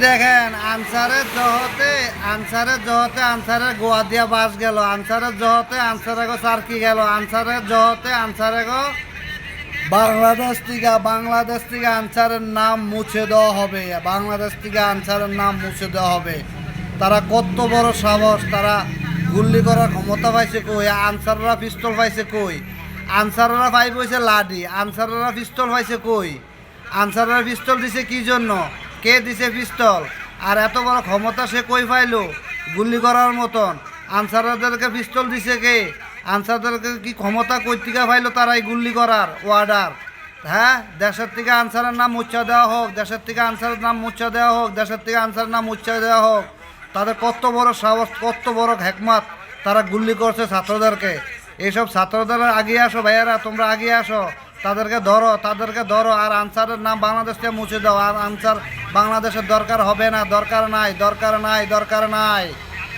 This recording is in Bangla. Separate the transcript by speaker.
Speaker 1: দেখেন আনসারের জহতে আনসারের গোয়া দিয়া বাস গেল, আনসারের জহতে আনসারে গো সার্কি গেল, আনসারের জহতে আনসারে গো বাংলাদেশ থেকে আনসারের নাম মুছে দেওয়া হবে, বাংলাদেশ থেকে আনসারের নাম মুছে দেওয়া হবে। তারা কত বড় সাহস, তারা গুল্লি করার ক্ষমতা পাইছে কই? আনসাররা পিস্তল পাইছে কই? আনসাররা পাইব হয়েছে লাডি, আনসাররা পিস্তল পাইছে কই? আনসাররা পিস্তল দিছে কি জন্য? কে দিছে পিস্তল? আর এত বড় ক্ষমতা সে কই পাইলো গুল্লি করার মতন? আনসারদেরকে পিস্তল দিছে কে? আনসারদেরকে কি ক্ষমতা কই থেকে পাইলো তারাই গুল্লি করার অর্ডার? হ্যাঁ, দেশের থেকে আনসারের নাম মুছা দেওয়া হোক, দেশের থেকে আনসারের নাম মুছা দেওয়া হোক, দেশের থেকে আনসারের নাম মুছা দেওয়া হোক। তাদের কত বড় সাহস, কত বড় হেকমত, তারা গুল্লি করছে ছাত্রদেরকে। এইসব ছাত্রদের আগিয়ে আসো ভাইয়ারা, তোমরা আগিয়ে আসো, তাদেরকে ধরো আর আনসারের নাম বাংলাদেশ থেকে মুছে দাও। আর আনসার বাংলাদেশের দরকার হবে না, দরকার নাই।